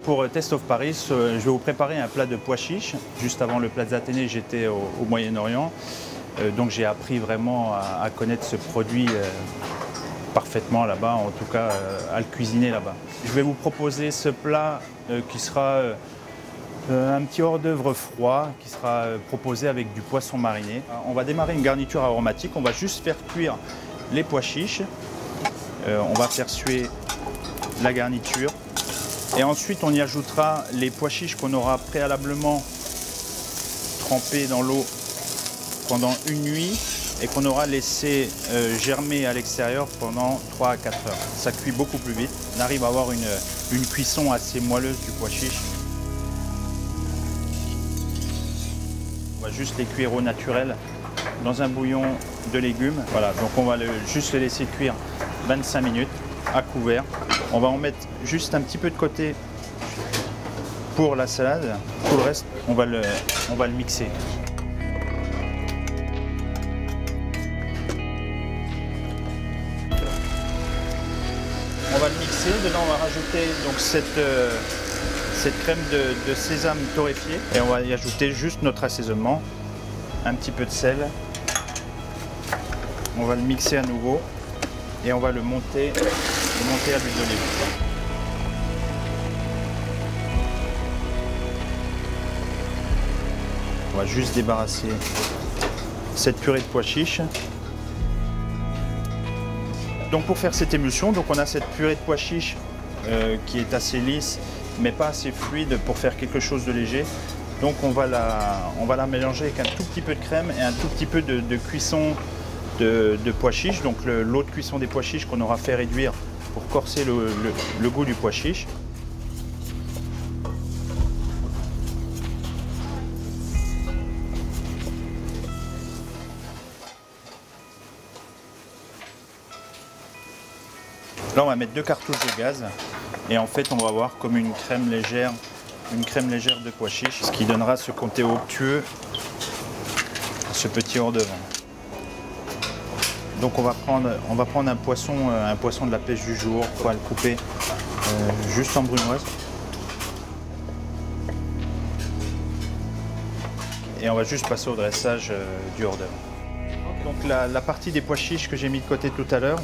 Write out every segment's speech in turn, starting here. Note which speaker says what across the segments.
Speaker 1: pour Taste of Paris, je vais vous préparer un plat de pois chiches. Juste avant le Plaza Athénée, j'étais au Moyen-Orient. Donc j'ai appris vraiment à connaître ce produit parfaitement là-bas, en tout cas à le cuisiner là-bas. Je vais vous proposer ce plat qui sera un petit hors-d'œuvre froid qui sera proposé avec du poisson mariné. On va démarrer une garniture aromatique, on va juste faire cuire les pois chiches. On va faire suer la garniture et ensuite on y ajoutera les pois chiches qu'on aura préalablement trempés dans l'eau pendant une nuit et qu'on aura laissé germer à l'extérieur pendant 3 à 4 heures. Ça cuit beaucoup plus vite. On arrive à avoir une cuisson assez moelleuse du pois chiche. On va juste les cuire au naturel dans un bouillon de légumes. Voilà, donc on va juste les laisser cuire 25 minutes à couvert. On va en mettre juste un petit peu de côté pour la salade. Tout le reste, on va le mixer. On va le mixer. Dedans, on va rajouter donc cette crème de sésame torréfiée. Et on va y ajouter juste notre assaisonnement. Un petit peu de sel. On va le mixer à nouveau. Et on va le monter à l'huile d'olive. On va juste débarrasser cette purée de pois chiches. Donc pour faire cette émulsion, donc on a cette purée de pois chiches qui est assez lisse, mais pas assez fluide pour faire quelque chose de léger. Donc on va la mélanger avec un tout petit peu de crème et un tout petit peu de cuisson de pois chiches, donc l'eau de cuisson des pois chiches qu'on aura fait réduire pour corser le goût du pois chiche. Là on va mettre 2 cartouches de gaz et en fait on va avoir comme une crème légère de pois chiches, ce qui donnera ce côté onctueux à ce petit hors d'œuvre. Donc on va prendre un poisson de la pêche du jour, on va le couper juste en brunoise. Et on va juste passer au dressage du hors d'œuvre. Donc la partie des pois chiches que j'ai mis de côté tout à l'heure,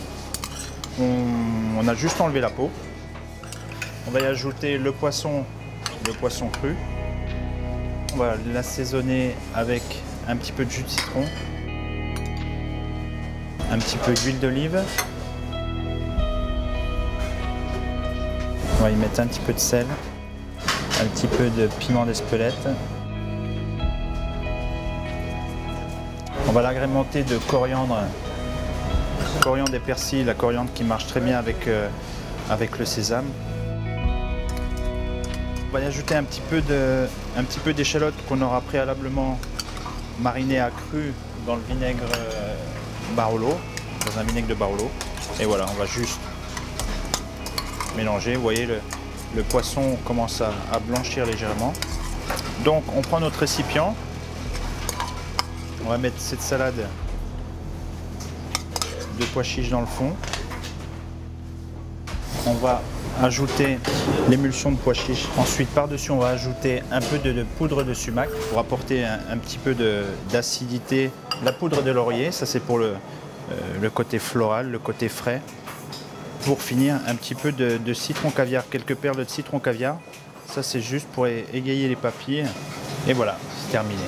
Speaker 1: on a juste enlevé la peau. On va y ajouter le poisson cru. On va l'assaisonner avec un petit peu de jus de citron. Un petit peu d'huile d'olive. On va y mettre un petit peu de sel, un petit peu de piment d'Espelette. On va l'agrémenter de coriandre et persil, la coriandre qui marche très bien avec le sésame. On va y ajouter un petit peu d'échalote qu'on aura préalablement mariné à cru dans le vinaigre Barolo, dans un vinaigre de Barolo. Et voilà, on va juste mélanger. Vous voyez, le poisson commence à blanchir légèrement. Donc on prend notre récipient. On va mettre cette salade de pois chiches dans le fond. On va ajouter l'émulsion de pois chiches. Ensuite, par-dessus, on va ajouter un peu de poudre de sumac pour apporter un petit peu d'acidité. La poudre de laurier, ça c'est pour le côté floral, le côté frais. Pour finir, un petit peu de citron caviar, quelques perles de citron caviar. Ça c'est juste pour égayer les papilles. Et voilà, c'est terminé.